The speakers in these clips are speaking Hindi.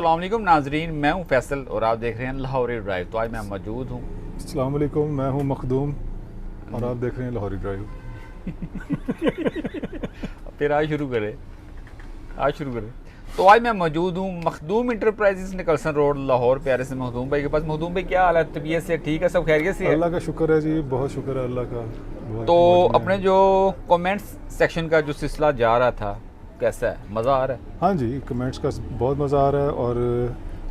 अस्सलाम वालेकुम नाजरीन, मैं हूं फैसल और आप देख रहे हैं लाहौरी ड्राइव। तो आज मैं मौजूद हूं। अस्सलाम वालेकुम, मैं हूं मखदूम और आप देख रहे हैं लाहौरी ड्राइव। फिर आज शुरू करें। तो आज मैं मौजूद हूं Makhdoom enterprises Nicholson road Lahore, प्यारे से मखदूम भाई के पास। मखदूम भाई क्या हाल है? तबीयत से ठीक है? सब खैरियत से है? अल्लाह का शुक्र है जी, बहुत शुक्र है अल्लाह का। तो बहुत मौज में अपने है। जो कमेंट्स सेक्शन का जो सिलसिला जा रहा था, कैसा है? मज़ा आ रहा है? हाँ जी, कमेंट्स का बहुत मज़ा आ रहा है और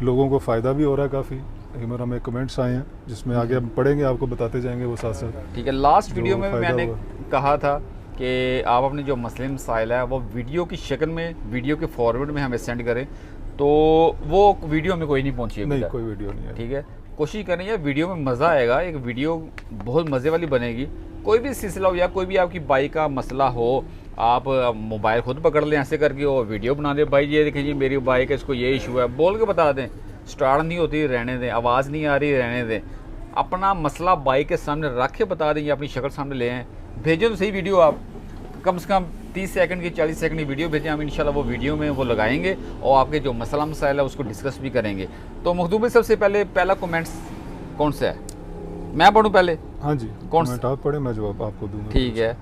लोगों को फ़ायदा भी हो रहा है काफ़ी। हिमर हमें कमेंट्स आए हैं जिसमें आगे हम पढ़ेंगे, आपको बताते जाएंगे वो साथ साथ ठीक है। लास्ट वीडियो जो में भी फ़ायदा मैंने हुआ। कहा था कि आप अपने जो मसले मसाइल है वो वीडियो की शक्ल में, वीडियो के फॉरवर्ड में हमें सेंड करें। तो वो वीडियो में कोई नहीं पहुंची अभी नहीं, तक। कोई वीडियो नहीं ठीक है। है। कोशिश करें यार, वीडियो में मज़ा आएगा। एक वीडियो बहुत मज़े वाली बनेगी। कोई भी सिलसिला हो या कोई भी आपकी बाइक का मसला हो, आप मोबाइल खुद पकड़ लें ऐसे करके और वीडियो बना दें। भाई ये देखिए, ये मेरी बाइक है, इसको ये इशू है, बोल के बता दें। स्टार्ट नहीं होती, रहने दें। आवाज़ नहीं आ रही, रहने दें। अपना मसला बाइक के सामने रख के बता दें या अपनी शक्ल सामने ले आएँ। भेजें तो सही वीडियो। आप कम से कम 30 सेकंड की, 40 सेकंड की वीडियो भेजें। हम इंशाल्लाह वो वीडियो में वो लगाएंगे और आपके जो मसला मसाइल है उसको डिस्कस भी करेंगे। तो मखदूम भाई, सबसे पहले पहला कमेंट्स कौन सा है? मैं पढ़ूँ पहले? हाँ जी, कौन कमेंट सा? आप पढ़े, मैं जवाब आपको दूंगा फिर ठीक उसका। है।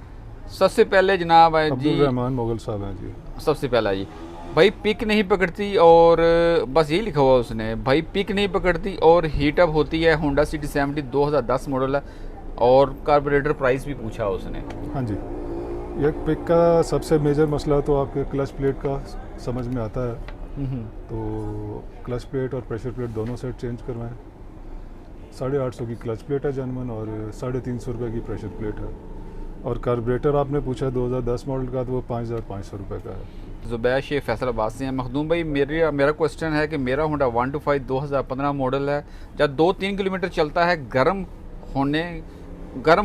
सबसे पहले जनाब है जी। अब्दुल रहमान मुगल साहब हैं जी। सबसे पहला जी, भाई पिक नहीं पकड़ती और बस यही लिखा हुआ उसने। भाई पिक नहीं पकड़ती और हीट अप होती है। होंडा सिटी 70 2010 मॉडल है और कार्बोरेटर प्राइस भी पूछा उसने। हाँ जी, ये पिक का सबसे मेजर मसला तो आपके क्लच प्लेट का समझ में आता है। तो क्लच प्लेट और प्रेशर प्लेट दोनों सेट चेंज करवाएं। 850 की क्लच प्लेट है जनमन और 350 रुपये की प्रेशर प्लेट है। और कार्बोरेटर आपने पूछा 2010 मॉडल का, तो वो 5500 रुपये का है। ज़ुबैर शेख फैसलाबाद से हैं। मखदूम भाई, मेरा क्वेश्चन है कि मेरा होंडा 125 2015 मॉडल है। जब 2-3 किलोमीटर चलता है गर्म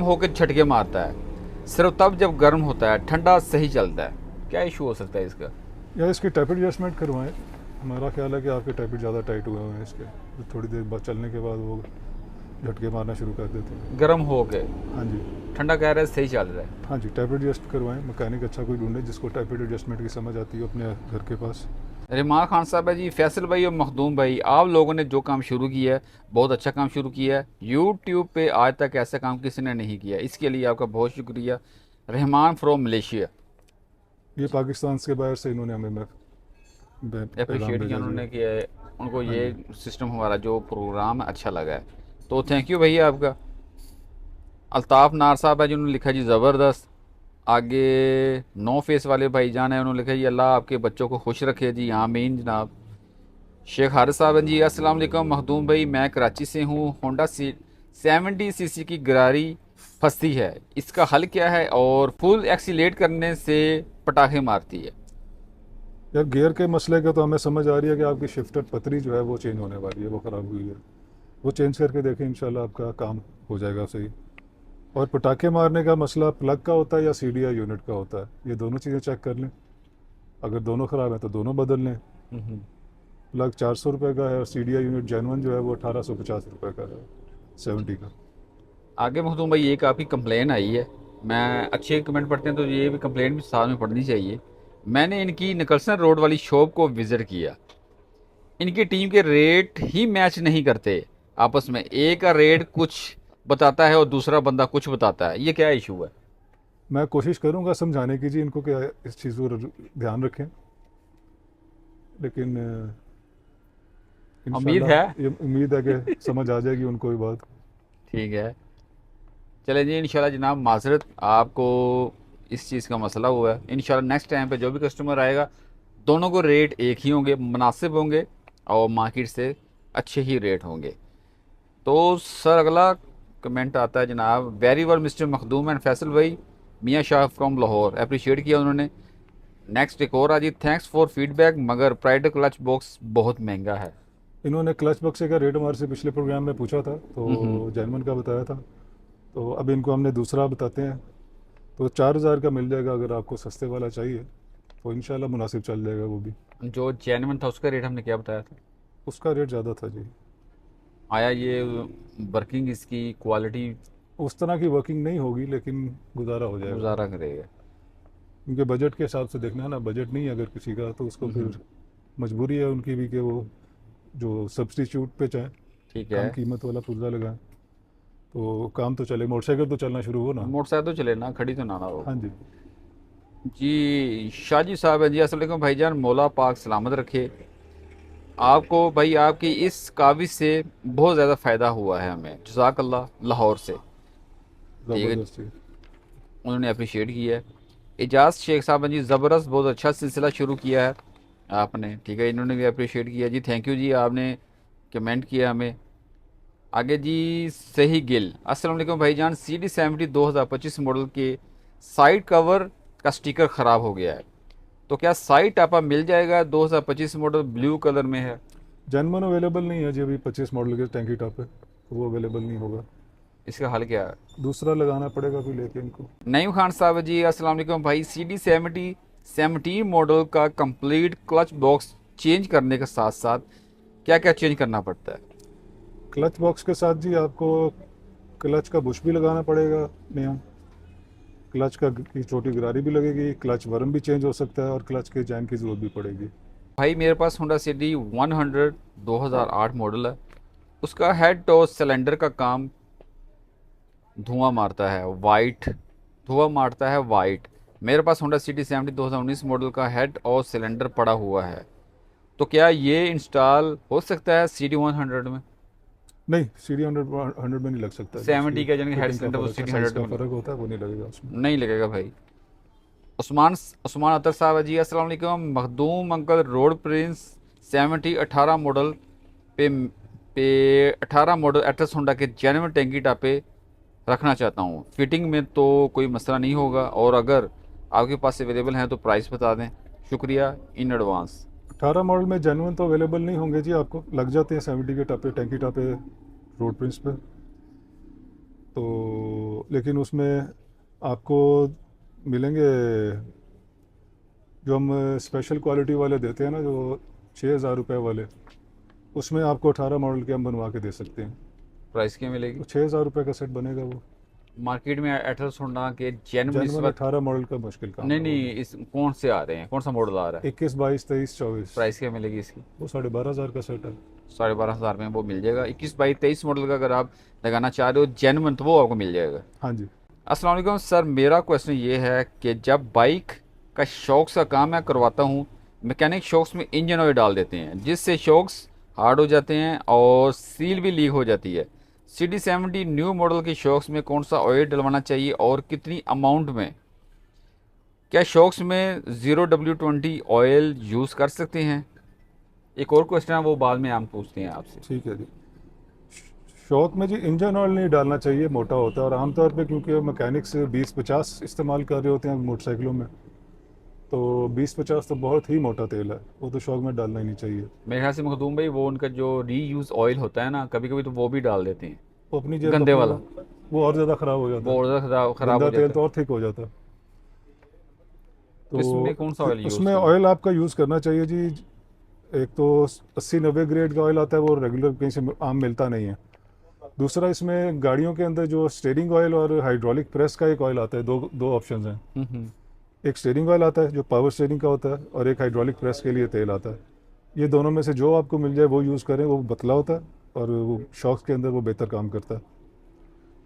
होकर झटके मारता है। सिर्फ तब जब गर्म होता है, ठंडा सही चलता है। क्या इशू हो सकता है इसका? या इसकी टैपिड एडजस्टमेंट करवाएं। हमारा ख्याल है कि आपके टैपिड ज़्यादा टाइट हुए हुए हैं इसके, तो थोड़ी देर बाद चलने के बाद वो झटके मारना शुरू कर देते हैं। गर्म हो के हाँ जी। ठंडा कह रहा है, सही चल रहा है। हाँ जी, टैपिड एडजस्ट करवाएं। मैकेनिक अच्छा कोई ढूंढें जिसको टैपिड एडजस्टमेंट की समझ आती हो अपने घर के पास। रिमान खान साहब है जी। फैसल भाई और मखदूम भाई, आप लोगों ने जो काम शुरू किया है बहुत अच्छा काम शुरू किया है। यूट्यूब पे आज तक ऐसा काम किसी ने नहीं किया, इसके लिए आपका बहुत शुक्रिया। Rahman from Malaysia. ये पाकिस्तान के बाहर से इन्होंने हमें पैगाम अप्रिशिएट किया भेजा जी। उन्होंने किया है। उनको हाँ ये जी। सिस्टम, हमारा जो प्रोग्राम है अच्छा लगा है। तो थैंक यू भैया आपका। अल्ताफ़ नार साहब है जिन्होंने लिखा जी ज़बरदस्त। आगे नो फेस वाले भाईजान है, उन्होंने लिखा जी अल्लाह आपके बच्चों को खुश रखे जी, आमीन जनाब। शेख हारिस साहब हैं जी। अस्सलाम वालेकुम मखदूम भाई, मैं कराची से हूँ। होंडा 70 सीसी की गरारी फंसती है, इसका हल क्या है? और फुल एक्सीलेट करने से पटाखे मारती है। यार गियर के मसले का तो हमें समझ आ रही है कि आपकी शिफ्टर पतरी जो है वो चेंज होने वाली है, वो ख़राब हुई है। वो चेंज करके देखें, इंशाल्लाह आपका काम हो जाएगा सही। और पटाखे मारने का मसला प्लग का होता है या सीडीआई यूनिट का होता है, ये दोनों चीज़ें चेक कर लें। अगर दोनों ख़राब हैं तो दोनों बदल लें। प्लग 400 रुपये का है और सीडीआई यूनिट जेनवन जो है वो 1850 रुपये का है, 70 का। आगे मखदूम भाई, एक आपकी कंप्लेन आई है। मैं अच्छे कमेंट पढ़ते हैं तो ये भी कंप्लेन भी साथ में पढ़नी चाहिए। मैंने इनकी निकलसन रोड वाली शॉप को विज़िट किया। इनकी टीम के रेट ही मैच नहीं करते आपस में। एक का रेट कुछ बताता है और दूसरा बंदा कुछ बताता है। ये क्या इशू है? मैं कोशिश करूँगा समझाने की जी इनको कि इस चीज़ को ध्यान रखें, लेकिन उम्मीद इंशाल्लाह है। ये उम्मीद है कि समझ आ जाएगी उनको ये बात। ठीक है। चले जी, इंशाल्लाह जनाब, माजरत आपको इस चीज़ का मसला हुआ है। इंशाल्लाह नेक्स्ट टाइम पे जो भी कस्टमर आएगा, दोनों को रेट एक ही होंगे, मुनासिब होंगे और मार्केट से अच्छे ही रेट होंगे। तो सर, अगला कमेंट आता है जनाब, very well mister Makhdoom and Faisal भाई, मियाँ शाह फ्रॉम लाहौर। अप्रिशिएट किया उन्होंने। नेक्स्ट एक और आ जी, थैंक्स फॉर फीडबैक मगर प्राइड क्लच बॉक्स बहुत महंगा है। इन्होंने क्लच बक्से का रेट हमारे से पिछले प्रोग्राम में पूछा था, हम्म। तो जैनमन का बताया था। तो अब इनको हमने दूसरा बताते हैं। तो 4000 का मिल जाएगा अगर आपको सस्ते वाला चाहिए, तो इंशाल्लाह मुनासिब चल जाएगा वो भी। जो जेन्युइन था उसका रेट हमने क्या बताया था? उसका रेट ज़्यादा था जी। आया ये वर्किंग, इसकी क्वालिटी उस तरह की वर्किंग नहीं होगी लेकिन गुजारा हो जाएगा। गुजारा करेगा? क्योंकि बजट के हिसाब से देखना है ना, बजट नहीं है अगर किसी का तो उसको फिर मजबूरी है उनकी भी कि वो जो सब्स्टिट्यूट पे चाहें, ठीक कम है। कीमत वाला पुर्जा लगाएं तो काम तो चले, मोटरसाइकिल तो चलना शुरू हो ना। मोटरसाइकिल तो चले ना, खड़ी तो ना ना हो। हाँ जी। जी शाह जी साहब है जी, अस्सलाम वालेकुम भाईजान, मौला पाक सलामत रखे आपको भाई, आपकी इस काविश से बहुत ज़्यादा फ़ायदा हुआ है हमें, जज़ाकल्लाह, लाहौर से। ठीक है, ज़बरदस्त जी। उन्होंने अप्रिशिएट किया है। एजाज शेख साहब हैं जी, ज़बरदस्त, बहुत अच्छा सिलसिला शुरू किया है आपने। ठीक है, इन्होंने भी अप्रिशिएट किया जी, थैंक यू जी, आपने कमेंट किया हमें। आगे जी सही गिल, अस्सलाम वालेकुम भाईजान, CD70 2025 मॉडल के साइड कवर का स्टिकर ख़राब हो गया है, तो क्या साइड टापा मिल जाएगा? 2025 मॉडल ब्लू कलर में है। जेनवन अवेलेबल नहीं है जी अभी 25 मॉडल के टैंकी टॉप पे, तो वो अवेलेबल नहीं होगा। इसका हल क्या है? दूसरा लगाना पड़ेगा कोई लेके इनको। नईम खान साहब जी, अस्सलाम वालेकुम भाई, CD70 17 मॉडल का कंप्लीट क्लच बॉक्स चेंज करने के साथ साथ क्या क्या चेंज करना पड़ता है? क्लच बॉक्स के साथ जी आपको क्लच का बुश भी लगाना पड़ेगा नया, क्लच का की छोटी गरारी भी लगेगी, क्लच वर्म भी चेंज हो सकता है और क्लच के जैम की ज़रूरत भी पड़ेगी। भाई मेरे पास होंडा सिटी 100 2008 मॉडल है, उसका हेड और सिलेंडर का काम धुआं मारता है वाइट, धुआं मारता है वाइट। मेरे पास होंडा सिटी 70 2019 मॉडल का हेड और सिलेंडर पड़ा हुआ है, तो क्या ये इंस्टॉल हो सकता है CD100 में? नहीं, सीडी 100 में नहीं लग सकता जी, उसकी 70 का यानी हेड फिटिंग का सिलेंडर वो फ़र्क है, सिटी साइज़ 100 का में फ़र्क होता है, वो नहीं लगेगा उसमें। नहीं लगेगा भाई। उस्मान उस्मान अतर साहब है जी, अस्सलाम वालेकुम, Makhdoom uncle, road Prince 70 18 model पे पे 18 मॉडल एटलस होंडा के जेन्युइन टैंकी टापे रखना चाहता हूँ, फिटिंग में तो कोई मसला नहीं होगा, और अगर आपके पास अवेलेबल हैं तो प्राइस बता दें, शुक्रिया इन एडवांस। 18 मॉडल में जेनवन तो अवेलेबल नहीं होंगे जी, आपको लग जाते हैं 70 के टापे टैंकी टापे रोड प्रिंस पे, तो लेकिन उसमें आपको मिलेंगे जो हम स्पेशल क्वालिटी वाले देते हैं ना, जो 6,000 रुपये वाले, उसमें आपको 18 मॉडल के हम बनवा के दे सकते हैं। प्राइस क्या मिलेगी? तो 6,000 रुपये का सेट बनेगा वो। मार्केट में एटलस होंडा के जेन्युइन इस जेनवन वक्त 18 मॉडल का मुश्किल काम नहीं है वो। नहीं, इस कौन से आ रहे हैं, कौन सा मॉडल आ रहा है? 21, 22, 23, 24, प्राइस क्या मिलेगी इसकी? वो 12,500 का सेट है। 12,500 में वो मिल जाएगा। 21 22 23 मॉडल का अगर आप लगाना चाह रहे हो जेन्युइन, तो वो आपको मिल जाएगा। हाँ जी। अस्सलाम वालेकुम सर, मेरा क्वेश्चन ये है कि जब बाइक का शॉक्स का काम मैं करवाता हूँ, मैकेनिक शॉक्स में इंजन ऑयल डाल देते हैं जिससे शॉक्स हार्ड हो जाते हैं और सील भी लीक हो जाती है। CD70 न्यू मॉडल के शॉक्स में कौन सा ऑयल डलवाना चाहिए और कितनी अमाउंट में? क्या शॉक्स में 0W20 ऑयल यूज़ कर सकते हैं? एक और क्वेश्चन है, वो बाद में हम पूछते हैं आपसे। ठीक है जी। शौक में जी इंजन ऑयल नहीं डालना चाहिए, मोटा होता है, और आमतौर पे क्योंकि मैकेनिक्स 20-50 इस्तेमाल कर रहे होते हैं मोटरसाइकिलों में, तो 20-50 तो बहुत ही मोटा तेल है, वो तो शौक में डालना ही नहीं चाहिए। मेरे ख्याल से मखदूम भाई, वो उनका जो रीयूज़ ऑयल होता है ना, कभी कभी तो वो भी डाल देते हैं, वो अपनी जेब गंदे अपनी, वाला। वो और ज़्यादा ख़राब हो जाता वो है। और ज़्यादा ख़राब गंदा हो तेल जाता तो है। और थिक हो जाता है। तो इसमें तो कौन सा ऑयल यूज़ उसमें करें? ऑयल आपका यूज़ करना चाहिए जी। एक तो 80-90 ग्रेड का ऑयल आता है, वो रेगुलर कहीं से आम मिलता नहीं है। दूसरा, इसमें गाड़ियों के अंदर जो स्टीयरिंग ऑयल और हाइड्रोलिक प्रेस का एक ऑयल आता है, दो दो ऑप्शन हैं। हम्म। एक स्टीयरिंग ऑयल आता है जो पावर स्टीयरिंग का होता है, और एक हाइड्रोलिक प्रेस के लिए तेल आता है। ये दोनों में से जो आपको मिल जाए वो यूज़ करें, वो पतला होता है और वो शॉक्स के अंदर वो बेहतर काम करता है।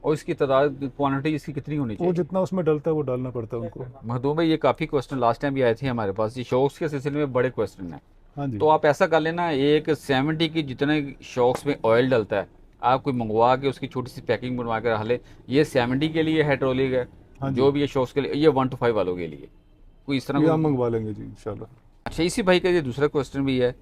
और इसकी तादाद, क्वांटिटी इसकी कितनी होनी वो चाहिए? जितना उसमें डलता है वो डालना पड़ता है उनको। मखदूम भाई, ये काफ़ी क्वेश्चन लास्ट टाइम भी आए थे हमारे पास, ये शॉक्स के सिलसिले में बड़े क्वेश्चन हैं। हाँ जी। तो आप ऐसा कर लेना, एक 70 की जितने शॉक्स में ऑयल डलता है, आप कोई मंगवा के उसकी छोटी सी पैकिंग बनवा के रख ले। ये 70 के लिए हाइड्रोलिक है, हाँ जी, जो भी ये शॉक्स के लिए, ये 1 to 5 वालों के लिए कोई इस तरह ये हम कोई। मंगवा लेंगे जी इंशाल्लाह। अच्छा, इसी भाई का ये दूसरा क्वेश्चन भी है,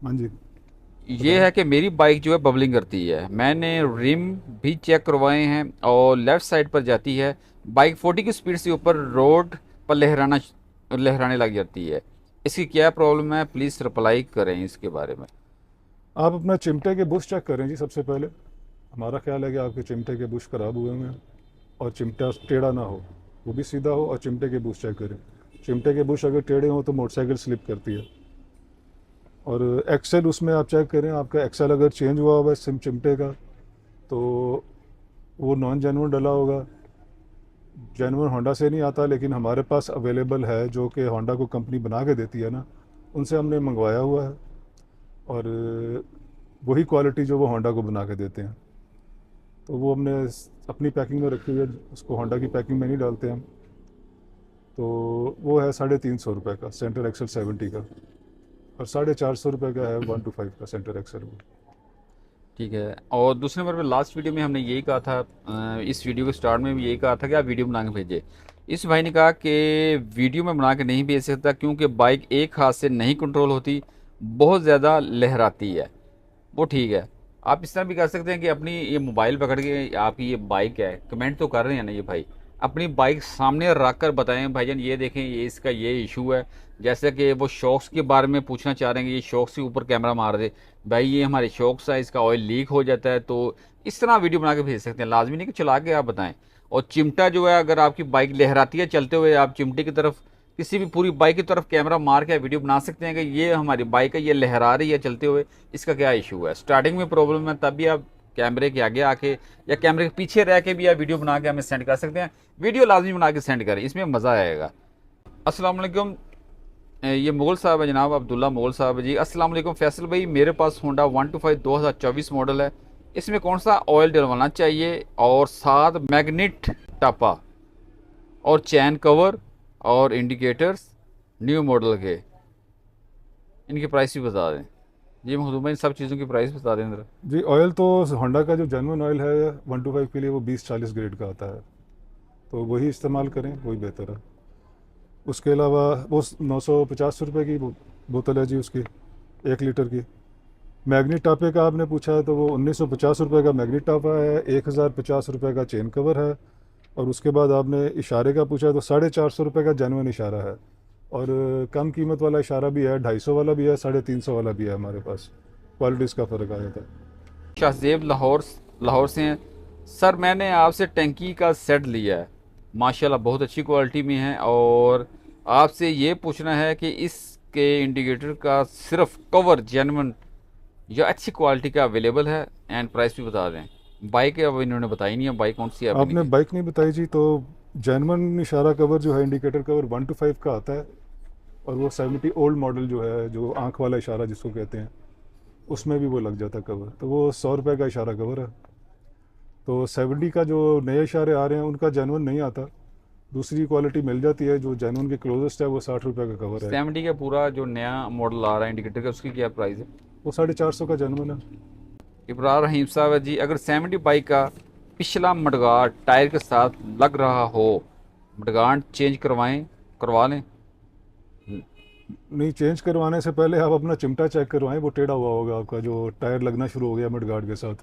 हाँ जी, ये बताएं। है कि मेरी बाइक जो है बबलिंग करती है, मैंने रिम भी चेक करवाए हैं और लेफ़्ट साइड पर जाती है, बाइक 40 की स्पीड से ऊपर रोड पर लहराने लग जाती है, इसकी क्या प्रॉब्लम है? प्लीज़ रिप्लाई करें इसके बारे में। आप अपना चिमटे के बुश चेक करें जी सबसे पहले। हमारा ख्याल है कि आपके चिमटे के बुश खराब हुए हैं, और चिमटा टेढ़ा ना हो, वो भी सीधा हो, और चिमटे के बुश चेक करें। चिमटे के बुश अगर टेढ़े हों तो मोटरसाइकिल स्लिप करती है। और एक्सेल उसमें आप चेक करें, आपका एक्सेल अगर चेंज हुआ हुआ है सिम चिमटे का, तो वो नॉन जेन्युइन डला होगा। जेन्युइन होंडा से नहीं आता, लेकिन हमारे पास अवेलेबल है, जो कि होंडा को कंपनी बना के देती है ना, उनसे हमने मंगवाया हुआ है। और वही क्वालिटी जो वो होंडा को बना के देते हैं। तो वो हमने अपनी पैकिंग में रखी हुई है, उसको होंडा की पैकिंग में नहीं डालते हम। तो वो है 350 रुपये का सेंटर एक्सल 70 का, और 450 रुपये का है 125 का सेंटर एक्सल वो। ठीक है। और दूसरे नंबर पे लास्ट वीडियो में हमने यही कहा था, इस वीडियो के स्टार्ट में भी यही कहा था कि आप वीडियो बना के भेजिए। इस भाई ने कहा कि वीडियो में बना के नहीं भेज सकता क्योंकि बाइक एक हाथ से नहीं कंट्रोल होती, बहुत ज़्यादा लहराती है। वो ठीक है, आप इस तरह भी कर सकते हैं कि अपनी ये मोबाइल पकड़ के, आपकी ये बाइक है, कमेंट तो कर रहे हैं ना ये भाई, अपनी बाइक सामने रख कर बताएं भाईजान ये देखें ये इसका ये इशू है। जैसे कि वो शॉक्स के बारे में पूछना चाह रहे हैं कि ये शॉक्स के ऊपर कैमरा मार दे, भाई ये हमारे शॉक्स है, इसका ऑयल लीक हो जाता है। तो इस तरह वीडियो बना के भेज सकते हैं, लाजमी नहीं कि चला के आप बताएं। और चिमटा जो है, अगर आपकी बाइक लहराती है चलते हुए, आप चिमटे की तरफ, किसी भी पूरी बाइक की तरफ कैमरा मार के वीडियो बना सकते हैं कि ये हमारी बाइक है, ये लहरा रही है चलते हुए, इसका क्या इशू है। स्टार्टिंग में प्रॉब्लम है तब भी आप कैमरे के आगे आके या कैमरे के पीछे रह के भी आप वीडियो बना के हमें सेंड कर सकते हैं। वीडियो लाजमी बना के सेंड करें, इसमें मज़ा आएगा। अस्सलाम वालेकुम, ये मुगल साहब है जनाब, अब्दुल्ला मुगल साहब है जी। अस्सलाम वालेकुम फैसल भाई, मेरे पास होंडा 125 2024 मॉडल है, इसमें कौन सा ऑयल डलवाना चाहिए, और साथ मैग्नेट टापा और चैन कवर और इंडिकेटर्स न्यू मॉडल के, इनकी प्राइस भी बता दें जी। मखदूम भाई इन सब चीज़ों की प्राइस बता दें ज़रा। जी, ऑयल तो होंडा का जो जेन्युइन ऑयल है 125 के लिए वो 20-40 ग्रेड का आता है, तो वही इस्तेमाल करें, वही बेहतर है। उसके अलावा वो 950 रुपये की बोतल है जी उसकी, 1 लीटर की। मैग्नेट टापे का आपने पूछा है, तो वो 1950 रुपये का मैग्नेट टापा है, 1050 रुपये का चेन कवर है। और उसके बाद आपने इशारे का पूछा है, तो 450 रुपये का जेन्युइन इशारा है। और कम कीमत वाला इशारा भी है, 250 वाला भी है, 350 वाला भी है हमारे पास। क्वालिटीज़ का फ़र्क आ जाता है। शाहजेब लाहौर लाहौर से हैं। सर मैंने आपसे टंकी का सेट लिया है, माशाल्लाह बहुत अच्छी क्वालिटी में है, और आपसे ये पूछना है कि इसके इंडिकेटर का सिर्फ कवर जेन्युइन या अच्छी क्वालिटी का अवेलेबल है, एंड प्राइस भी बता दें। बाइक अब इन्होंने बताई नहीं है, बाइक कौन सी है आपने अपनी। बाइक नहीं बताई जी, तो जेन्युइन इशारा कवर जो है, इंडिकेटर कवर 125 का आता है। और वो 70 ओल्ड मॉडल जो है, जो आँख वाला इशारा जिसको कहते हैं, उसमें भी वो लग जाता है कवर, तो वो 100 रुपये का इशारा कवर है। तो 70 का जो नए इशारे आ रहे हैं उनका जेन्युइन नहीं आता, दूसरी क्वालिटी मिल जाती है। जो जेन्युइन के क्लोजेस्ट है वो 60 रुपये का कवर है। 70 का पूरा जो नया मॉडल आ रहा है इंडिकेटर का, उसकी क्या प्राइस है। वो 450 का जेन्युइन है। इब्रार रहीम साहब है जी, अगर 70 बाइक का पिछला मडगार्ड टायर के साथ लग रहा हो, मडगार्ड चेंज करवा लें। नहीं, चेंज करवाने से पहले आप अपना चिमटा चेक करवाएं, वो टेढ़ा हुआ होगा आपका, जो टायर लगना शुरू हो गया मडगार्ड के साथ,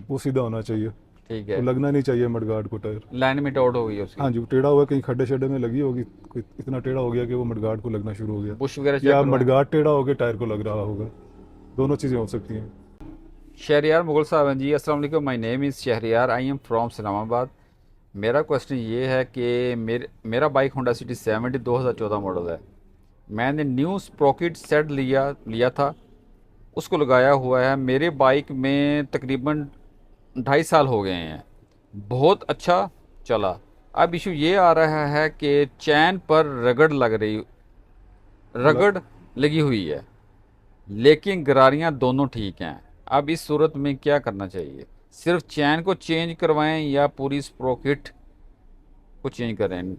वो सीधा होना चाहिए। ठीक वो है, लगना नहीं चाहिए मडगार्ड को टायर। लाइन आउट हो गई है उसकी। हाँ जी, वो टेढ़ा हुआ, कहीं खड्डे शड्डे में लगी होगी, कोई इतना टेढ़ा हो गया कि वो मडगार्ड को लगना शुरू हो गया, बुश वगैरह चेक या करवाएं। मडगार्ड टेढ़ा हो गया टायर को लग रहा होगा। दोनों चीज़ें हो सकती हैं। शहरियार मुगल साहब हैं जी, अस्सलाम वालेकुम, my name is Shahryar, I am from Islamabad. मेरा क्वेश्चन ये है कि मेरा बाइक होंडा सिटी 70 2014 मॉडल है। मैंने न्यू स्प्रॉकेट सेट लिया था, उसको लगाया हुआ है। मेरे बाइक में तकरीबन 2.5 साल हो गए हैं, बहुत अच्छा चला। अब इशू ये आ रहा है कि चैन पर लग, रगड़ लगी हुई है, लेकिन गरारियां दोनों ठीक हैं। अब इस सूरत में क्या करना चाहिए, सिर्फ चैन को चेंज करवाएं या पूरी स्प्रॉकेट को चेंज करें।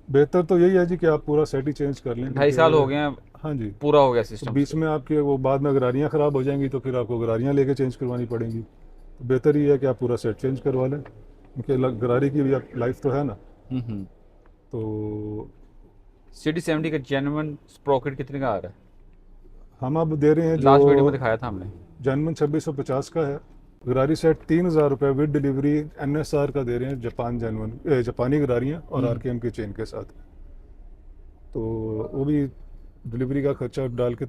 बेहतर तो यही है जी कि आप पूरा सेट ही चेंज कर लें, 2.5 साल हो क्योंकि गए हैं, हाँ जी, पूरा हो गया तो सिस्टम। बीच में आपके वो बाद में गरारियाँ ख़राब हो जाएंगी, तो फिर आपको गरारियाँ लेके चेंज करवानी पड़ेंगी। तो बेहतर ये है कि आप पूरा सेट चेंज करवा लें, क्योंकि गरारी की भी लाइफ तो है ना। हम्म। तो सिटी 70 का जेन्युइन स्प्रॉकेट कितने का आ रहा है। हम अब दे रहे हैं जो लास्ट वीडियो में दिखाया था हमने। जेन्युइन 2650 का है। गरारी सेट 3000 रुपये विद डिलीवरी NSR का दे रहे हैं, जापानी गरारियाँ और RKM के चेन के साथ। तो वो भी डिलीवरी का खर्चा निकाल के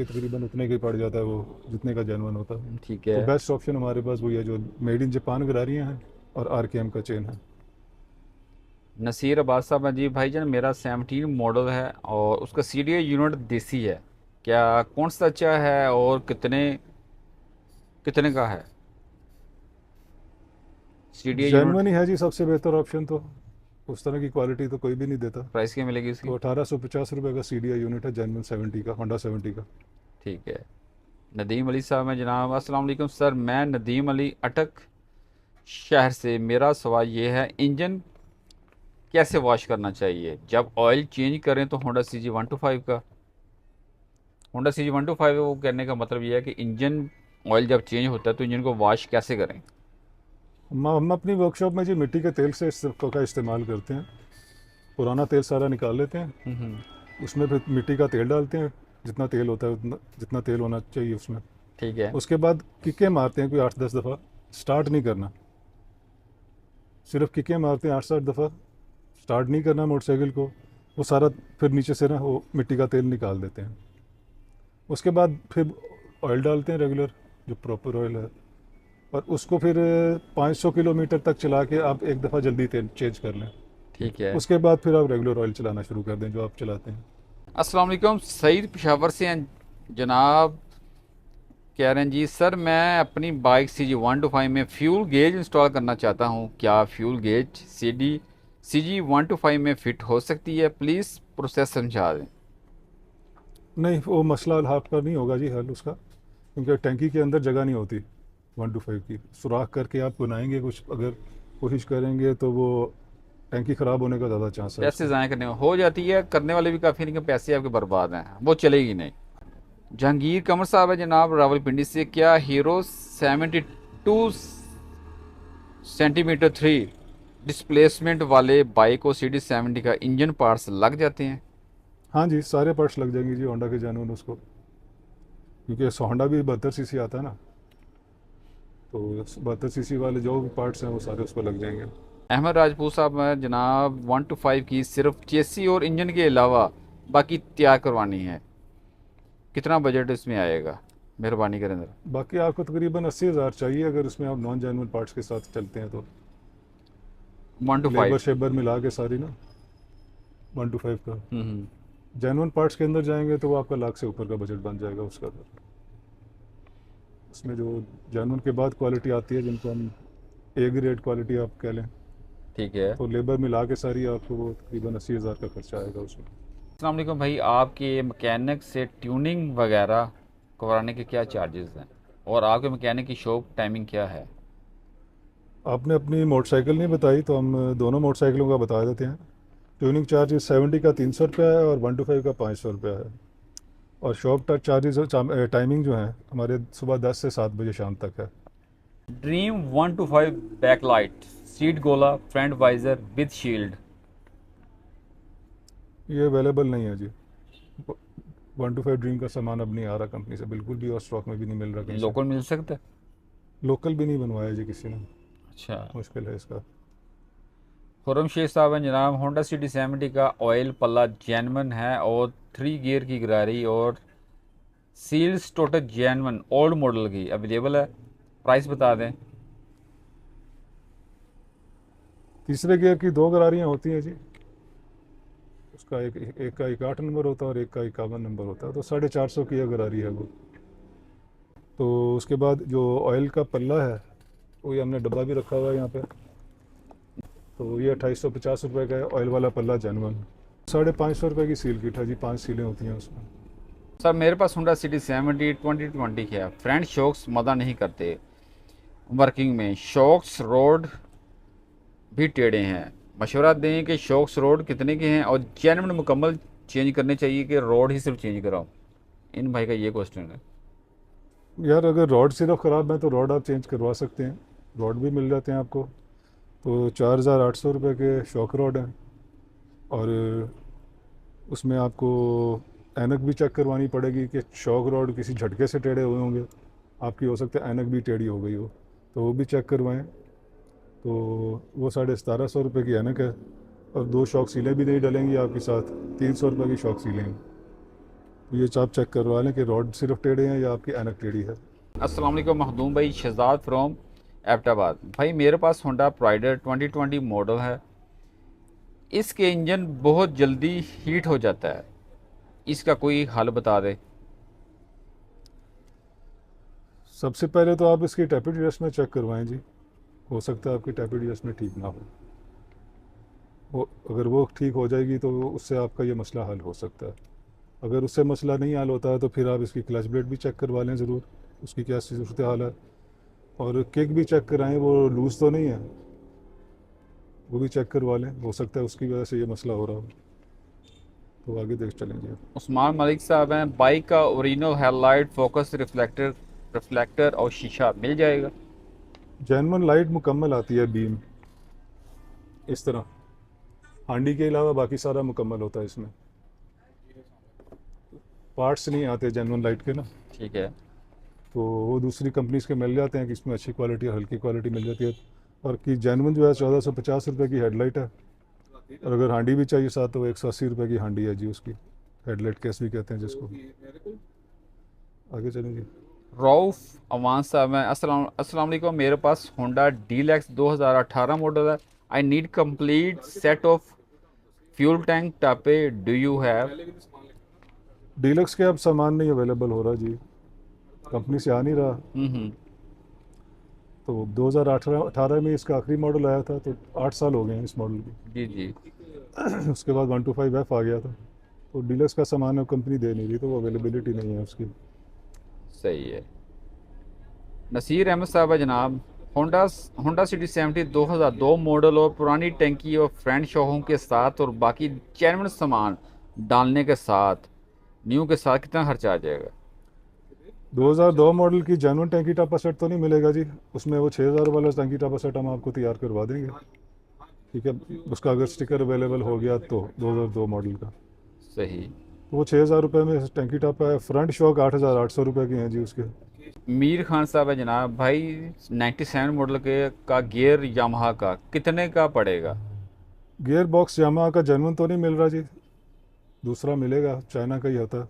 तकरीबन उतने के पड़ जाता है, वो जितने का जेन्युइन होता है। ठीक तो है। बेस्ट ऑप्शन हमारे पास वही है, जो मेड इन जापान गरारियाँ हैं और RKM का चेन है। नसीर अब्बास साहब हैं जी, भाईजान मेरा 17 मॉडल है और उसका CDI यूनिट देसी है, क्या कौन सा अच्छा है और कितने कितने का है। CDI यूनिट जेन्युइन ही है जी सबसे बेहतर ऑप्शन, तो उस तरह की क्वालिटी तो कोई भी नहीं देता। प्राइस क्या मिलेगी उसकी। तो 1850 रुपये का CDI यूनिट है, जेन्युइन 70 का, होंडा 70 का। ठीक है। नदीम अली साहब हैं जनाब। अस्सलाम वालेकुम सर, मैं नदीम अली अटक शहर से। मेरा सवाल ये है, इंजन कैसे वॉश करना चाहिए जब ऑयल चेंज करें? तो होंडा सी जी 125 का, होंडा सी जी 125 वो कहने का मतलब ये है कि इंजन ऑयल जब चेंज होता है तो इंजन को वॉश कैसे करें? हम अपनी वर्कशॉप में जी मिट्टी के तेल से का इस्तेमाल करते हैं। पुराना तेल सारा निकाल लेते हैं, हम्म। उसमें फिर मिट्टी का तेल डालते हैं, जितना तेल होता है उतना जितना तेल होना चाहिए उसमें। ठीक है। उसके बाद किकें मारते हैं कोई 8-10 दफ़ा। स्टार्ट नहीं करना, सिर्फ किकें मारते हैं 8-7 दफ़ा। स्टार्ट नहीं करना मोटरसाइकिल को। वो सारा फिर नीचे से ना वो मिट्टी का तेल निकाल देते हैं। उसके बाद फिर ऑयल डालते हैं रेगुलर, जो प्रॉपर ऑयल है, और उसको फिर 500 किलोमीटर तक चला के आप एक दफ़ा जल्दी तेल चेंज कर लें। ठीक है। उसके बाद फिर आप रेगुलर ऑयल चलाना शुरू कर दें जो आप चलाते हैं। अस्सलाम वालेकुम, सईद पेशावर से हैं जनाब। कह रहे हैं जी सर, मैं अपनी बाइक सी जी 125 में फ्यूल गेज इंस्टॉल करना चाहता हूँ। क्या फ्यूल गेज सी जी 125 में फ़िट हो सकती है? प्लीज़ प्रोसेस समझा दें। नहीं, वो मसला आपका नहीं होगा जी हल उसका, क्योंकि टैंकी के अंदर जगह नहीं होती 125 की। सुराख करके आप बनाएंगे कुछ, अगर कोशिश करेंगे तो वो टैंकी ख़राब होने का ज़्यादा चांस है पैसे उसका। ज़ाया करने में हो जाती है, करने वाले भी काफ़ी, लेकिन पैसे आपके बर्बाद हैं, वो चलेगी नहीं। जहांगीर कमर साहब है जनाब रावलपिंडी से। क्या हीरो 72 सेंटीमीटर 3 डिस्प्लेसमेंट वाले बाइक को सी डी 70 का इंजन पार्ट्स लग जाते हैं? हाँ जी, सारे पार्ट्स लग जाएंगे जी होंडा के जानवर उसको, क्योंकि होंडा भी 72 सीसी आता है ना, तो 72 सीसी वाले जो भी पार्ट्स हैं वो सारे उस पर लग जाएंगे। अहमद राजपूत साहब है जनाब। 125 की सिर्फ चेसी और इंजन के अलावा बाकी तैयार करवानी है, कितना बजट इसमें आएगा? मेहरबानी करें ज़रा। बाकी आपको तकरीबन 80,000 चाहिए अगर उसमें आप नॉन जैनुअन पार्ट्स के साथ चलते हैं तो। 125। लेबर शेबर मिला के सारी ना 125 का। हम्म। जैनुअन पार्ट्स के अंदर जाएंगे तो वो आपका लाख से ऊपर का बजट बन जाएगा उसका। फिर उसमें जो जैनुअन के बाद क्वालिटी आती है, जिनको हम ए ग्रेड क्वालिटी आप कह लें, ठीक है। तो लेबर मिला के सारी आपको वो तकरीबन 80,000 का खर्चा आएगा उसमें। अस्सलाम वालेकुम भाई, आपके मैकेनिक से ट्यूनिंग वगैरह करवाने के क्या चार्जेस हैं, और आपके मैकेनिक की शॉप टाइमिंग क्या है? आपने अपनी मोटरसाइकिल नहीं बताई, तो हम दोनों मोटरसाइकिलों का बता देते हैं। ट्यूनिंग चार्जेस 70 का 300 रुपया है और 125 का 500 रुपया है। और शॉप तक चार्जेस टाइमिंग जो है हमारे सुबह 10 से 7 बजे शाम तक है। ड्रीम 125 बैकलाइट, सीट गोला, फ्रंट वाइजर विद शील्ड। ये अवेलेबल नहीं है जी। 125 ड्रीम का सामान अब नहीं आ रहा कंपनी से बिल्कुल भी, और स्टॉक में भी नहीं मिल रहा कहीं से। लोकल मिल सकता है? लोकल भी नहीं बनवाया जी किसी ने, अच्छा। मुश्किल है इसका। खुरम शेख साहब हैं जनाब। होंडा सिटी 70 का ऑयल पल्ला जैनवन है और 3 गियर की गरारी और सील्स टोटल जैनवन ओल्ड मॉडल की अवेलेबल है, प्राइस बता दें। तीसरे गियर की 2 गरारियाँ होती हैं जी। उसका एक का 61 नंबर होता है और एक का 51 नंबर होता है, तो 450 की गरारी है वो। तो उसके बाद जो ऑयल का पल्ला है, वो ये हमने डब्बा भी रखा हुआ है यहाँ पे। तो ये 2850 रुपये का है ऑयल वाला पल्ला जैनुअन। 550 रुपये की सील किट है जी, 5 सीलें होती हैं उसमें। सर मेरे पास होंडा सिटी 70 2020 है। फ्रंट शॉक्स मदा नहीं करते वर्किंग में, शॉक्स रोड भी टेढ़े हैं। मशवरा दें कि शॉक्स रोड कितने के हैं और जेन्युइन मुकम्मल चेंज करने चाहिए कि रोड ही सिर्फ चेंज कराओ? इन भाई का ये क्वेश्चन है। यार अगर रॉड सिर्फ ख़राब है तो रॉड आप चेंज करवा सकते हैं, रॉड भी मिल जाते हैं आपको। तो 4,800 रुपये के शॉक रॉड हैं, और उसमें आपको ऐनक भी चेक करवानी पड़ेगी कि शॉक रॉड किसी झटके से टेढ़े हुए होंगे, आपकी हो सकता है ऐनक भी टेढ़ी हो गई हो, तो वो भी चेक करवाएं। तो वो 1750 रुपये की ऐनक है, और 2 शॉक सीलें भी नहीं डलेंगी आपके साथ, 300 रुपये की शॉक सीलें हैं। तो ये आप चेक करवा लें कि रॉड सिर्फ टेढ़े हैं या आपकी ऐनक टेढ़ी है। अस्सलाम वालेकुम मखदूम भाई, शहजाद फ्रॉम एबटाबाद। भाई मेरे पास होंडा प्राइडर 2020 मॉडल है, इसके इंजन बहुत जल्दी हीट हो जाता है, इसका कोई हल बता दे। सबसे पहले तो आप इसकी टैपिड एडजस्टमेंट चेक करवाएं जी, हो सकता है आपकी टैपिड एडजस्टमेंट ठीक ना हो। वो अगर वो ठीक हो जाएगी तो उससे आपका ये मसला हल हो सकता है। अगर उससे मसला नहीं हल होता है तो फिर आप इसकी क्लच प्लेट भी चेक करवा लें ज़रूर, उसकी क्या सूरत हाल है। और किक भी चेक कराएं, वो लूज़ तो नहीं है, वो भी चेक करवा लें, हो सकता है उसकी वजह से ये मसला हो रहा हो। तो आगे देख चलेंगे। उस्मान मलिक साहब हैं, बाइक का original headlight, focus, reflector reflector और शीशा मिल जाएगा? जेनवन लाइट मुकम्मल आती है बीम इस तरह, हांडी के अलावा बाकी सारा मुकम्मल होता है इसमें, पार्ट्स नहीं आते जेनवन लाइट के ना। ठीक है। तो वो दूसरी कंपनीज के मिल जाते हैं कि इसमें अच्छी क्वालिटी और हल्की क्वालिटी मिल जाती है। और कि जेनवन जो है 1450 रुपये की हेडलाइट है, और अगर हांडी भी चाहिए साथ तो 180 रुपये की हांडी है जी उसकी, हेडलाइट केस भी कहते हैं जिसको। आगे चलें जी। रऊफ अवान साहब हैं, अस्सलाम वालेकुम, मेरे पास होंडा डीलक्स 2018 मॉडल है। I need complete set of fuel tank टापे, डू यू हैव? डीलक्स के अब सामान नहीं अवेलेबल हो रहा जी, कंपनी से आ नहीं रहा। हम्म। तो 2018 में इसका आखिरी मॉडल आया था, तो 8 साल हो गए हैं इस मॉडल जी जी। के। उसके बाद 125F आ गया था, तो डीलक्स का सामान अब कंपनी दे नहीं रही, तो वो अवेलेबिलिटी नहीं है उसकी। सही है। नसीर अहमद साहब है जनाब, होंडा होंडा सिटी 70 2002 मॉडल और पुरानी टंकी और फ्रंट शोहों के साथ और बाकी जेन्युइन सामान डालने के साथ, न्यू के साथ कितना खर्चा आ जाएगा? 2002 मॉडल की जेन्युइन टैंकी टापा सेट तो नहीं मिलेगा जी, उसमें वो 6000 वाला टैंकी टापा सेट हम आपको तैयार करवा देंगे। ठीक है, उसका अगर स्टिकर अवेलेबल हो गया तो 2002 मॉडल का, सही। तो वो 6000 रुपये में टैंकी टापा है। फ्रंट शॉक 8800 रुपये की हैं जी उसके। मीर खान साहब है जनाब, भाई 97 मॉडल के का गियर यामाहा का कितने का पड़ेगा? गियर बॉक्स यामाहा का जेन्युइन तो नहीं मिल रहा जी, दूसरा मिलेगा, चाइना का ही होता है,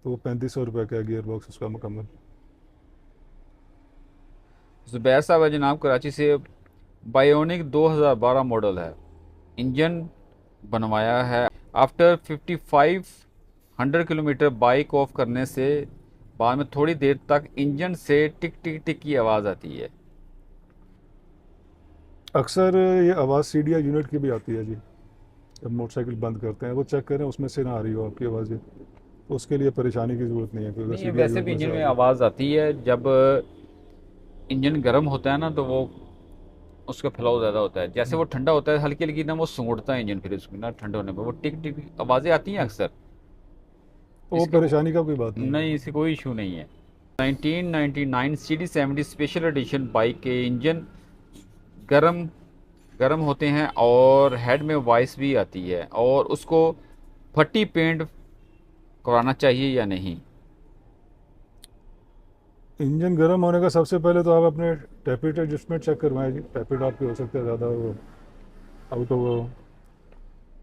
तो वो 3500 रुपये का है गियर बॉक्स उसका मुकम्मल। जुबैर साहब है जनाब कराची से, बायोनिक 2012 मॉडल है, इंजन बनवाया है, आफ्टर 5500 किलोमीटर बाइक ऑफ करने से बाद में थोड़ी देर तक इंजन से टिक टिक टिक की आवाज़ आती है। अक्सर ये आवाज़ सीडीआई यूनिट की भी आती है जी, जब मोटरसाइकिल बंद करते हैं वो चेक करें उसमें से ना आ रही हो आपकी आवाज़ें, तो उसके लिए परेशानी की ज़रूरत नहीं है, क्योंकि नहीं, सीडीआई वैसे यूनिट भी में से इंजन आ में रही है। आवाज़ आती है जब इंजन गर्म होता है ना, तो वो उसका फ्लो ज़्यादा होता है। जैसे वो ठंडा होता है हल्की हल्की ना, वो सूंघता है इंजन, फिर उसकी ना ठंडे होने पर वो टिक टिक आवाज़ें आती हैं अक्सर। तो वो इसका परेशानी का कोई बात नहीं है। नहीं, इससे कोई इशू नहीं है। 1999 CD70 स्पेशल एडिशन बाइक के इंजन गर्म गर्म होते हैं और हेड में वॉइस भी आती है, और उसको फटी पेंट कराना चाहिए या नहीं? इंजन गर्म होने का सबसे पहले तो आप अपने टैपिट एडजस्टमेंट चेक करवाएं जी, टैपिट आपके हो सकता है ज़्यादा वो आउट हो,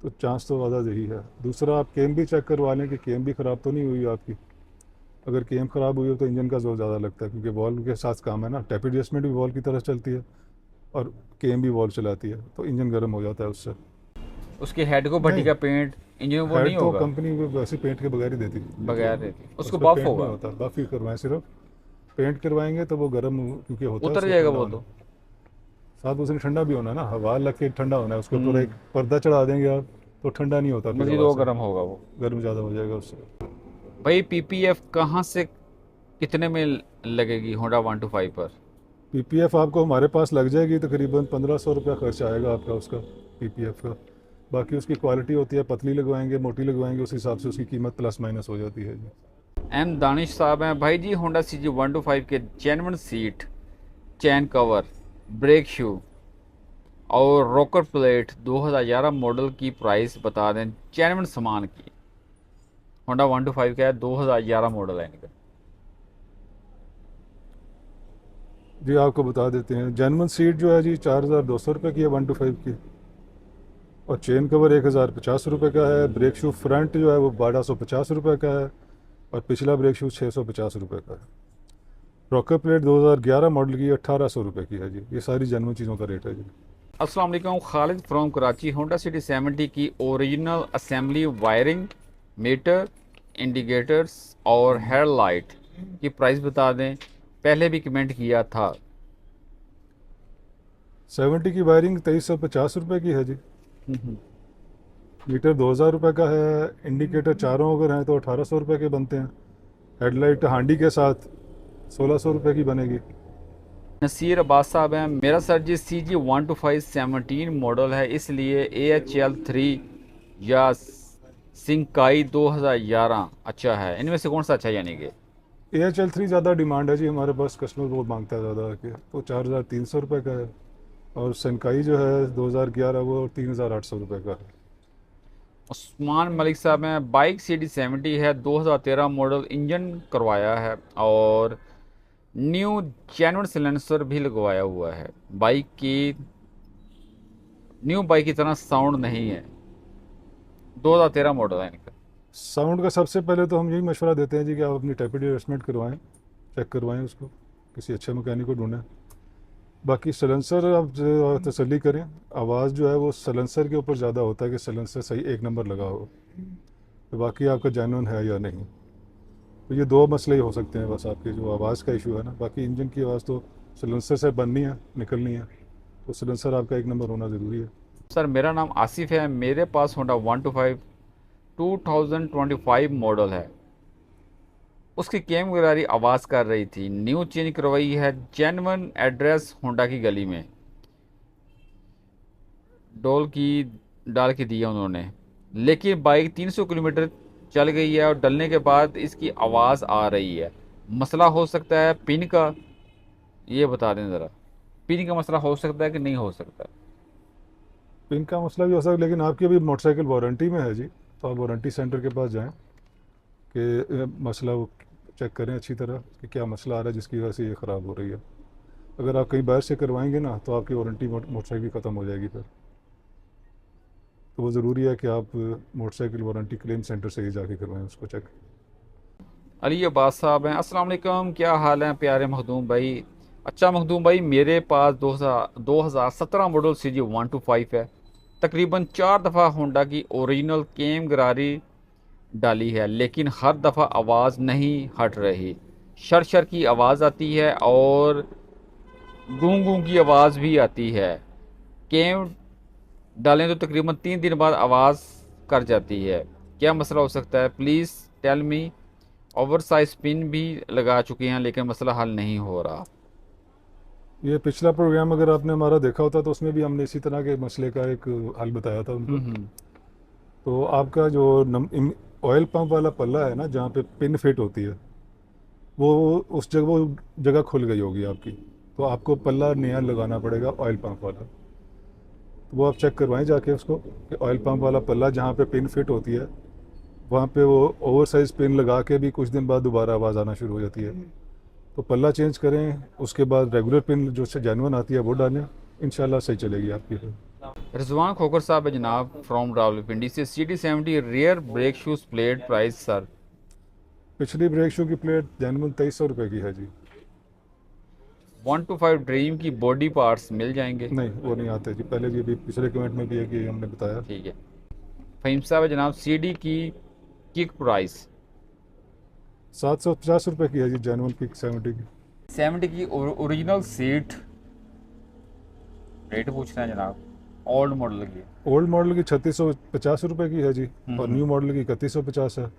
तो चांस तो ज़्यादा यही है। दूसरा, आप केम भी चेक करवा लें कि केम भी ख़राब तो नहीं हुई आपकी। अगर केम ख़राब हुई हो तो इंजन का जोर ज़्यादा लगता है, क्योंकि वॉल्व के साथ काम है ना, टैपिट एडजस्टमेंट भी वॉल्व की तरह चलती है और केम भी वॉल्व चलाती है, तो इंजन गर्म हो जाता है उससे। उसके हेड को भट्टी नहीं, का पेंट इंजन वो नहीं हेड तो होगा? कंपनी वैसे पेंट के बगैर ही देती है, बगैर देती उस उसको पर बफ पेंट नहीं होगा? होता, बफ ही करवाएं सिर्फ। पेंट करवाएंगे तो वो गर्म क्योंकि होता है उतर उसको जाएगा ठंडा वो होना, तो। साथ उसने ठंडा भी होना है ना, हवा लग के ठंडा होना है, उसके ऊपर एक हम्म। पर्दा चढ़ा देंगे आप तो ठंडा नहीं होता, फिर मजीद हवा वो से गर्म होगा वो। गर्म ज़्यादा हो जाएगा उससे। भाई PPF कहाँ से कितने में लगेगी होंडा 125 पर? पीपीएफ आपको हमारे पास लग जाएगी तकरीबन 1500 रुपया खर्च आएगा आपका उसका, पीपीएफ का। बाकी उसकी क्वालिटी होती है, पतली लगवाएंगे मोटी लगवाएंगे उस हिसाब से उसकी कीमत प्लस माइनस हो जाती है जी। एम दानिश साहब हैं, भाई जी होंडा CG 125 के जेन्युइन सीट, चैन कवर, ब्रेक शू और रॉकर प्लेट 2011 मॉडल की प्राइस बता दें जेन्युइन सामान की। होंडा 125 का है, 2011 मॉडल है इनका। जी आपको बता देते हैं, जेनवन सीट जो है जी 4200 रुपये की है 125 की, और चेन कवर 1050 रुपये का है। ब्रेक शू फ्रंट जो है वो 1250 रुपये का है, और पिछला ब्रेक शू 650 रुपये का है। रॉकर प्लेट 2011 मॉडल की 1800 रुपये की है जी। ये सारी जेनवन चीज़ों का रेट है जी। अस्सलाम वालेकुम, Khalid from Karachi, Honda City 70 की original assembly, wiring, meter, indicators और हेडलाइट की प्राइस बता दें, पहले भी कमेंट किया था। 70 की वायरिंग 2350 रुपये की है जी। मीटर 2000 रुपये का है। इंडिकेटर चारों अगर हैं तो 1800 रुपये के बनते हैं। हेडलाइट हांडी के साथ 1600 रुपये की बनेगी। नसीर अब्बास साहब हैं। मेरा सर जी CG12517 मॉडल है, इसलिए AHL3 या सिंकाई 2011 अच्छा है। इनमें से कौन सा अच्छा है? यानी कि AHL3 ज़्यादा डिमांड है जी, हमारे पास कस्टमर बहुत मांगता है ज़्यादा के, तो 4300 रुपये का है। और सनकाई जो है 2011 वो 3800 रुपये का है। उस्मान मलिक साहब हैं। बाइक CD70 है, 2013 मॉडल, इंजन करवाया है और न्यू जेन्युइन सिलेंसर भी लगवाया हुआ है। बाइक की न्यू बाइक की तरह साउंड नहीं है। 2013 मॉडल है इनका। साउंड का सबसे पहले तो हम यही मशवरा देते हैं जी कि आप अपनी टाइपिड एडजस्टमेंट करवाएं, चेक करवाएं उसको, किसी अच्छे मैकेनिक को ढूंढें। बाकी सलेंसर आप जो तसल्ली करें, आवाज़ जो है वो सलेंसर के ऊपर ज़्यादा होता है कि सलेंसर सही एक नंबर लगा हो, तो बाकी आपका जेन्युइन है या नहीं। तो ये दो मसले ही हो सकते हैं बस आपके, जो आवाज़ का इशू है ना। बाकी इंजन की आवाज़ तो सलेंसर से बननी है, निकलनी है, तो सलेंसर आपका एक नंबर होना ज़रूरी है। सर मेरा नाम आसिफ है। मेरे पास होंडा 125 2025 मॉडल है। उसकी कैम गरारी आवाज़ कर रही थी। न्यू चेंज करवाई है। जेन्युइन एड्रेस होंडा की गली में डोल की डाल के दिया उन्होंने, लेकिन बाइक 300 किलोमीटर चल गई है और डलने के बाद इसकी आवाज़ आ रही है। मसला हो सकता है पिन का? ये बता दें ज़रा, पिन का मसला हो सकता है कि नहीं हो सकता? पिन का मसला भी हो सकता है, लेकिन आपकी अभी मोटरसाइकिल वारंटी में है जी, तो आप वारंटी सेंटर के पास जाएं कि मसला वो चेक करें अच्छी तरह कि क्या मसला आ रहा है जिसकी वजह से ये ख़राब हो रही है। अगर आप कहीं बाहर से करवाएंगे ना तो आपकी वारंटी मोटरसाइकिल ख़त्म हो जाएगी फिर। तो वो ज़रूरी है कि आप मोटरसाइकिल वारंटी क्लेम सेंटर से ही जाके करवाएं उसको चेक। अली अब्बास साहब हैं। अस्सलाम वालेकुम, क्या हाल है प्यारे मखदूम भाई? अच्छा मखदूम भाई, मेरे पास 2017 मॉडल CG125 है। तकरीबन 4 दफ़ा होंडा की ओरिजिनल केम गरारी डाली है, लेकिन हर दफ़ा आवाज़ नहीं हट रही। शर शर की आवाज़ आती है और गूं गूं की आवाज़ भी आती है। केम डालें तो तकरीबन 3 दिन बाद आवाज़ कर जाती है। क्या मसला हो सकता है? Please tell me. Over size pin भी लगा चुके हैं लेकिन मसला हल नहीं हो रहा। ये पिछला प्रोग्राम अगर आपने हमारा देखा होता तो उसमें भी हमने इसी तरह के मसले का एक हल बताया था उनको। हम्म। तो आपका जो ऑयल पंप वाला पल्ला है ना, जहाँ पे पिन फिट होती है, वो जगह खुल गई होगी आपकी, तो आपको पल्ला नया लगाना पड़ेगा ऑयल पंप वाला। तो वो आप चेक करवाएं जाके उसको कि ऑयल पंप वाला पल्ला जहाँ पे पिन फिट होती है वहाँ पे वो ओवर साइज पिन लगा के भी कुछ दिन बाद दोबारा आवाज़ आना शुरू हो जाती है। तो पल्ला चेंज करें, उसके बाद रेगुलर पिन जो से जेन्युइन आती है वो डालें, इंशाल्लाह सही चलेगी आपकी फिर। रिजवान खोकर साहब है जनाब फ्रॉम रावलपिंडी से। CD70 rear brake shoes plate price sir? पिछली ब्रेक शू की प्लेट जेन्युइन 2300 रुपये की है जी। 125 ड्रीम की बॉडी पार्ट्स मिल जाएंगे? नहीं वो नहीं आते जी, पहले भी अभी पिछले कमेंट में भी है कि हमने बताया। ठीक है। फहीम साहब है जनाब, CD की किक प्राइस? 750 रुपये की है जी जेन्युइन की 70 की। 70 की ओरिजिनल सीट रेट पूछ रहे हैं जनाब, ओल्ड मॉडल की। ओल्ड मॉडल की 3650 रुपये की है जी, और न्यू मॉडल की 3150 है।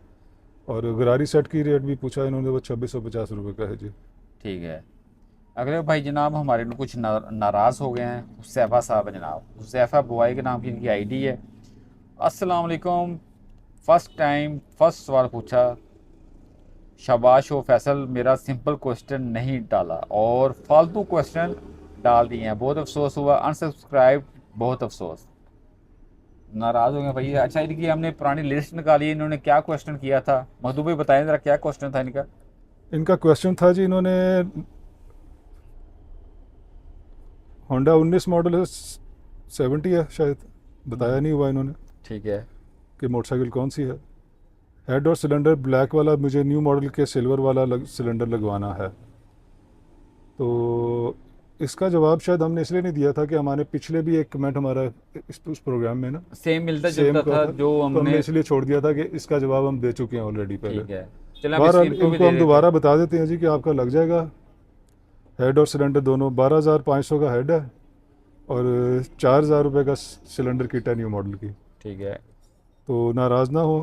और गरारी सेट की रेट भी पूछा इन्होंने, वो 2650 रुपये का है जी। ठीक है। अगले भाई जनाब हमारे लोग कुछ नाराज़ हो गए हैं। हुसैफा साहब है जनाब, हुसैफा बुआई के नाम की इनकी आईडी है। अस्सलाम वालेकुम। फर्स्ट टाइम फर्स्ट सवाल पूछा। शाबाश हो फैसल, मेरा सिंपल क्वेश्चन नहीं डाला और फालतू क्वेश्चन डाल दिए हैं। बहुत अफसोस हुआ, अनसब्सक्राइब, बहुत अफसोस। नाराज़ हो गए भाई। अच्छा, इनकी हमने पुरानी लिस्ट निकाली है, इन्होंने क्या क्वेश्चन किया था? मधु भाई बताएं ज़रा क्या क्वेश्चन था इनका। इनका क्वेश्चन था जी, इन्होंने होंडा 19 मॉडल है, 70 है शायद, बताया नहीं हुआ इन्होंने ठीक है। कि मोटरसाइकिल कौन सी है। हेड और सिलेंडर ब्लैक वाला, मुझे न्यू मॉडल के सिल्वर वाला सिलेंडर लगवाना है। तो इसका जवाब शायद हमने इसलिए नहीं दिया था कि हमारे पिछले भी एक कमेंट हमारा उस प्रोग्राम में ना सेम मिलता सेम जुलता का था था, जो तो हमने हमने। इसलिए छोड़ दिया था कि इसका जवाब हम दे चुके हैं ऑलरेडी पहले। ठीक है, चलो अब बहरहाल इनको भी इनको दे हम देते दोबारा हैं। बता देते हैं जी कि आपका लग जाएगा हेड और सिलेंडर दोनों। 12,500 का हेड है और 4,000 रुपये का सिलेंडर किट है न्यू मॉडल की। ठीक है। तो नाराज़ ना हो,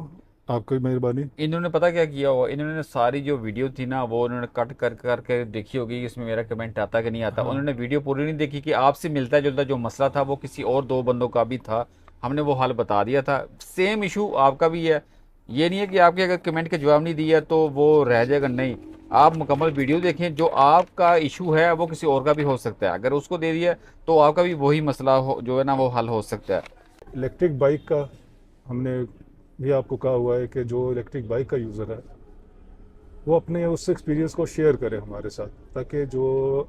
आपकी मेहरबानी। इन्होंने पता क्या किया हुआ, इन्होंने सारी जो वीडियो थी ना वो उन्होंने कट कर करके देखी होगी कि इसमें मेरा कमेंट आता कि नहीं आता। हाँ उन्होंने वीडियो पूरी नहीं देखी कि आपसे मिलता जुलता जो मसला था वो किसी और दो बंदों का भी था, हमने वो हल बता दिया था। सेम इशू आपका भी है। ये नहीं है कि आपके अगर कमेंट का जवाब नहीं दिया तो वो रह जाएगा, नहीं। आप मुकम्मल वीडियो देखें, जो आपका इशू है वो किसी और का भी हो सकता है, अगर उसको दे दिया तो आपका भी वही मसला हो जो है ना वो हल हो सकता है। इलेक्ट्रिक बाइक का हमने भी आपको कहा हुआ है कि जो इलेक्ट्रिक बाइक का यूज़र है वो अपने उस एक्सपीरियंस को शेयर करे हमारे साथ, ताकि जो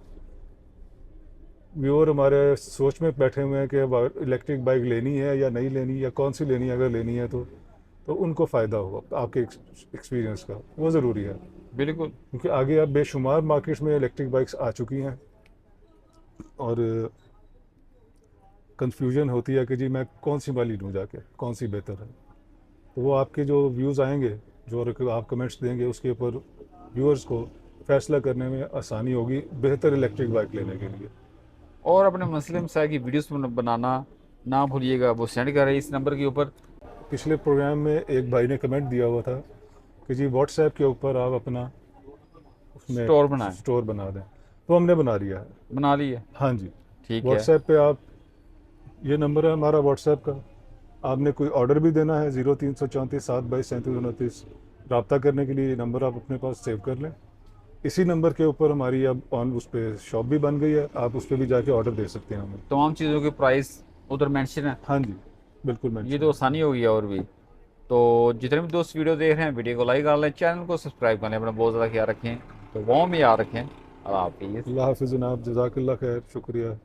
व्यूअर हमारे सोच में बैठे हुए हैं कि इलेक्ट्रिक बाइक लेनी है या नहीं लेनी, या कौन सी लेनी है, अगर लेनी है तो उनको फ़ायदा हो आपके एक्सपीरियंस का, वो ज़रूरी है। बिल्कुल। क्योंकि आगे अब बेशुमार मार्केट्स में इलेक्ट्रिक बाइक्स आ चुकी हैं और कंफ्यूजन होती है कि जी मैं कौन सी वाली लूँ, जाके कौन सी बेहतर है। तो वो आपके जो व्यूज़ आएंगे, जो आप कमेंट्स देंगे, उसके ऊपर व्यूअर्स को फैसला करने में आसानी होगी बेहतर इलेक्ट्रिक बाइक लेने के लिए। और अपने मसले मसाइल की वीडियोस बनाना ना भूलिएगा, वो सेंड कर रहे हैं इस नंबर के ऊपर। पिछले प्रोग्राम में एक भाई ने कमेंट दिया हुआ था कि जी व्हाट्सएप के ऊपर आप अपना उसमें स्टोर बनाएं। स्टोर बना दें, तो हमने बना लिया है। बना लिए। हाँ जी, ठीक है। व्हाट्सएप पे आप, ये नंबर है हमारा व्हाट्सएप का, आपने कोई ऑर्डर भी देना है 0334 7 22 37 29 रब्ता करने के लिए ये नंबर आप अपने पास सेव कर लें। इसी नंबर के ऊपर हमारी अब उस पर शॉप भी बन गई है, आप उस पर भी जाके ऑर्डर दे सकते हैं हमें। तमाम चीज़ों के प्राइस उधर मेंशन है। हाँ जी, बिल्कुल ये मेंशन तो है। आसानी हो गई है। और भी तो जितने भी दोस्त वीडियो देख रहे हैं, वीडियो को लाइक कर लें, चैनल को सब्सक्राइब कर लें, अपना बहुत ज़्यादा ख्याल रखें। तो वो में याद रखें। अल्लाह हाफिज़। अल्लाह हाफिज़ जनाब, जज़ाकल्लाह खैर, शुक्रिया।